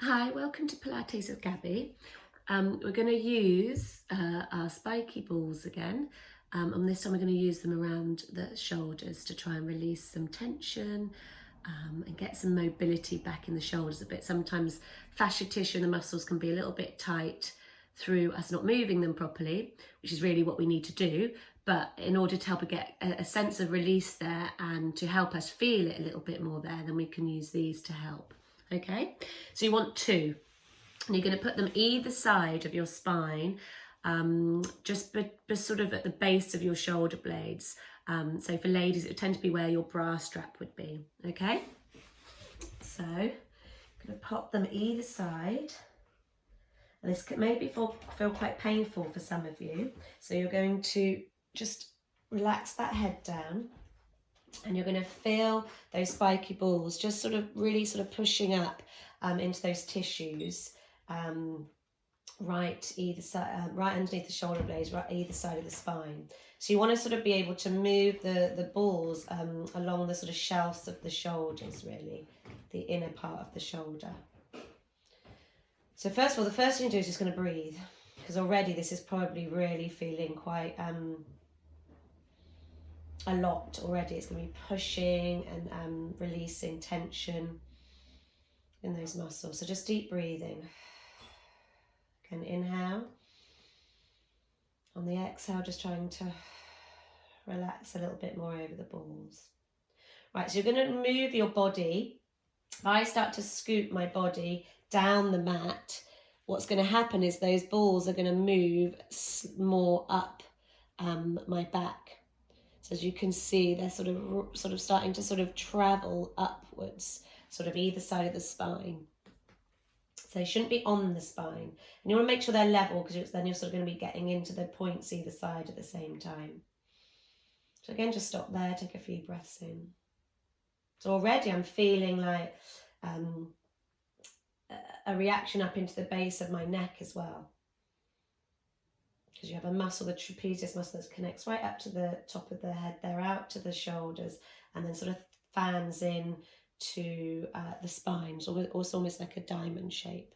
Hi, welcome to Pilates with Gaby. We're going to use our spiky balls again, and this time we're going to use them around the shoulders to try and release some tension and get some mobility back in the shoulders a bit. Sometimes fascia tissue and the muscles can be a little bit tight through us not moving them properly, which is really what we need to do. But in order to help us get a sense of release there and to help us feel it a little bit more there, then we can use these to help. Okay, so you want two, and you're going to put them either side of your spine, just sort of at the base of your shoulder blades. So for ladies, it would tend to be where your bra strap would be. Okay, so I'm going to pop them either side, and this can maybe feel quite painful for some of you. So you're going to just relax that head down. And you're going to feel those spiky balls just sort of really sort of pushing up into those tissues, right either side, right underneath the shoulder blades, right either side of the spine. So you want to sort of be able to move the balls along the sort of shelves of the shoulders, really, the inner part of the shoulder. So first of all, the first thing to do is just going to breathe, because already this is probably really feeling quite a lot already. It's going to be pushing and releasing tension in those muscles. So just deep breathing. Again, inhale. On the exhale, just trying to relax a little bit more over the balls. Right, so you're going to move your body. If I start to scoop my body down the mat, what's going to happen is those balls are going to move more up my back. So as you can see, they're sort of starting to sort of travel upwards, sort of either side of the spine. So they shouldn't be on the spine. And you want to make sure they're level, because then you're sort of going to be getting into the points either side at the same time. So again, just stop there, take a few breaths in. So already I'm feeling like a reaction up into the base of my neck as well. Because you have a muscle, the trapezius muscle, that connects right up to the top of the head there, out to the shoulders, and then sort of fans in to the spine, so it's almost like a diamond shape.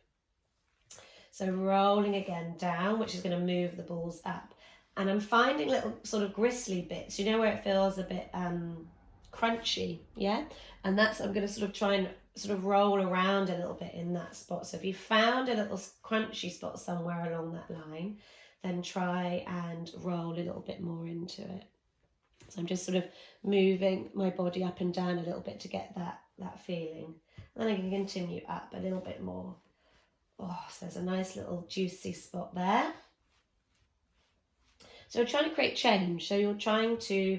So rolling again down, which is going to move the balls up. And I'm finding little sort of gristly bits, you know, where it feels a bit crunchy, yeah? And that's, I'm going to sort of try and sort of roll around a little bit in that spot. So if you found a little crunchy spot somewhere along that line, then try and roll a little bit more into it. So I'm just sort of moving my body up and down a little bit to get that feeling. And then I can continue up a little bit more. Oh, so there's a nice little juicy spot there. So we're trying to create change. So you're trying to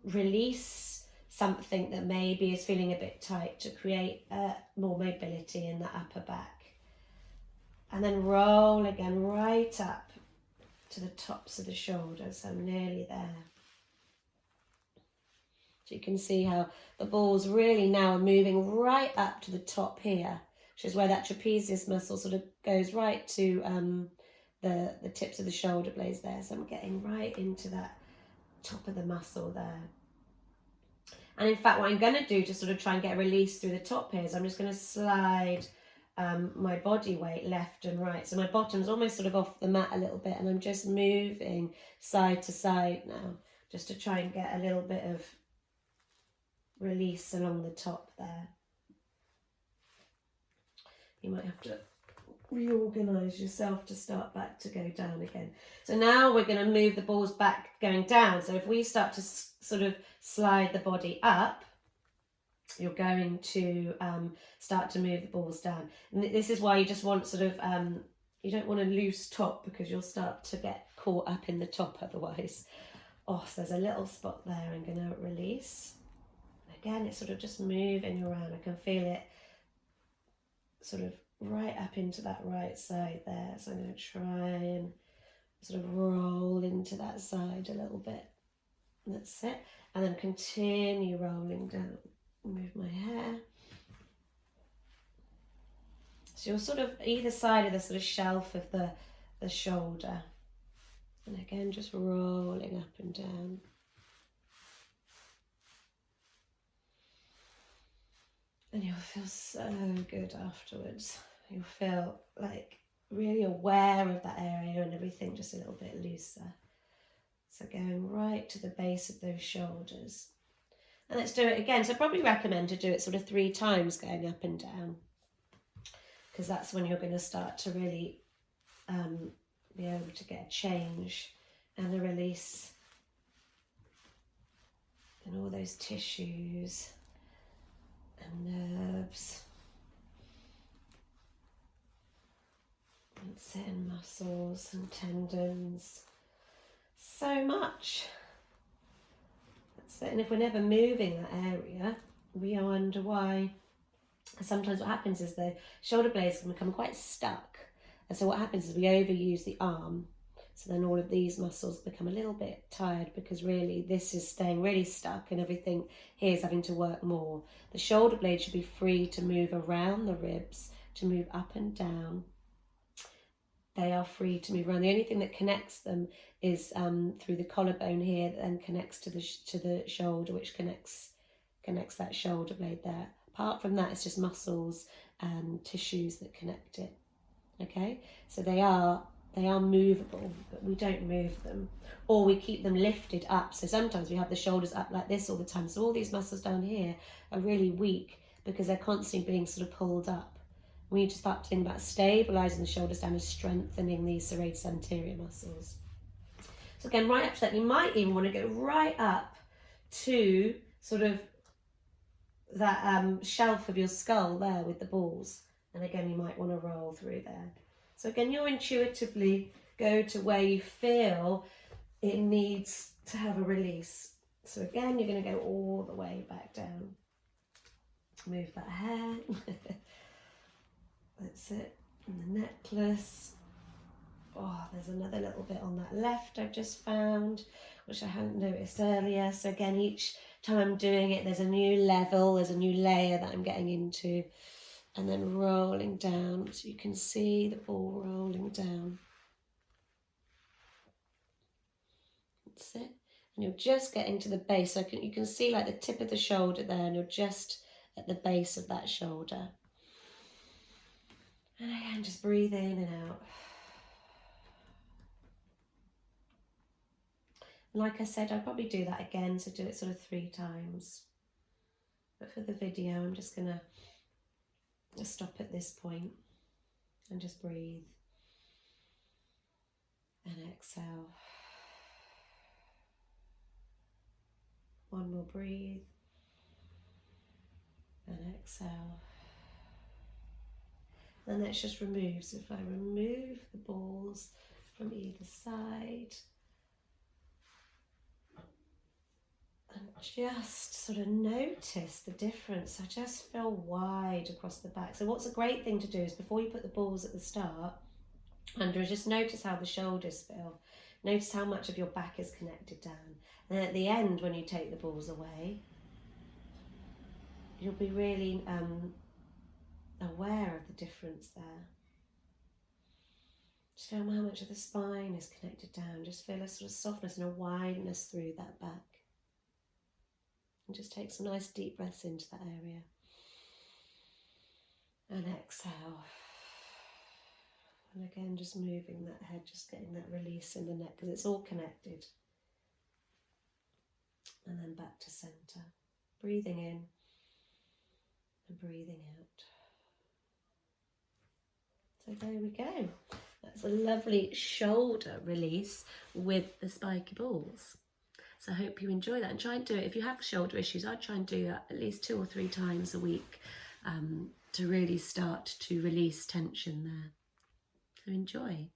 release something that maybe is feeling a bit tight to create more mobility in the upper back. And then roll again right up to the tops of the shoulders. So I'm nearly there. So you can see how the balls really now are moving right up to the top here, which is where that trapezius muscle sort of goes right to the tips of the shoulder blades there. So I'm getting right into that top of the muscle there. And in fact, what I'm going to do to sort of try and get a release through the top here is I'm just going to slide my body weight left and right. So my bottom's almost sort of off the mat a little bit, and I'm just moving side to side now, just to try and get a little bit of release along the top there. You might have to reorganize yourself to start back to go down again. So now we're going to move the balls back going down. So if we start to sort of slide the body up, you're going to start to move the balls down. And this is why you just want sort of, you don't want a loose top, because you'll start to get caught up in the top otherwise. Oh, so there's a little spot there I'm going to release. Again, it's sort of just moving around. I can feel it sort of right up into that right side there. So I'm going to try and sort of roll into that side a little bit. That's it. And then continue rolling down. Move my hair. So you're sort of either side of the sort of shelf of the shoulder. And again, just rolling up and down. And you'll feel so good afterwards. You'll feel like really aware of that area and everything just a little bit looser. So going right to the base of those shoulders. And let's do it again. So I probably recommend to do it sort of 3 times going up and down, because that's when you're going to start to really be able to get a change and a release in all those tissues and nerves and certain muscles and tendons. So much. That's it. And if we're never moving that area, we wonder why. Sometimes what happens is the shoulder blades can become quite stuck. And so what happens is we overuse the arm. So then all of these muscles become a little bit tired, because really this is staying really stuck and everything here is having to work more. The shoulder blade should be free to move around the ribs, to move up and down. They are free to move around. The only thing that connects them is through the collarbone here, that then connects to the shoulder, which connects that shoulder blade there. Apart from that, it's just muscles and tissues that connect it. Okay, so they are movable, but we don't move them, or we keep them lifted up. So sometimes we have the shoulders up like this all the time. So all these muscles down here are really weak because they're constantly being sort of pulled up. We need to start thinking about stabilizing the shoulders down and strengthening these serratus anterior muscles. So again, right up to that, you might even want to go right up to sort of that shelf of your skull there with the balls. And again, you might want to roll through there. So again, you'll intuitively go to where you feel it needs to have a release. So again, you're going to go all the way back down. Move that hair. That's it. And the necklace. Oh, there's another little bit on that left I've just found, which I hadn't noticed earlier. So again, each time I'm doing it, there's a new level, there's a new layer that I'm getting into. And then rolling down, so you can see the ball rolling down. That's it. And you're just getting to the base. So you can see like the tip of the shoulder there, and you're just at the base of that shoulder. And again, just breathe in and out. And like I said, I'll probably do that again, so do it sort of 3 times. But for the video, I'm just going to stop at this point and just breathe and exhale. One more breathe and exhale. And let's just remove. So if I remove the balls from either side and just sort of notice the difference. I just feel wide across the back. So what's a great thing to do is before you put the balls at the start, Andrew, just notice how the shoulders feel. Notice how much of your back is connected down. And then at the end, when you take the balls away, you'll be really aware of the difference there. Just feel how much of the spine is connected down. Just feel a sort of softness and a wideness through that back. And just take some nice deep breaths into that area. And exhale. And again, just moving that head, just getting that release in the neck, because it's all connected. And then back to center. Breathing in and breathing out. So there we go. That's a lovely shoulder release with the spiky balls. So I hope you enjoy that, and try and do it. If you have shoulder issues, I'd try and do that at least 2 or 3 times a week to really start to release tension there. So enjoy.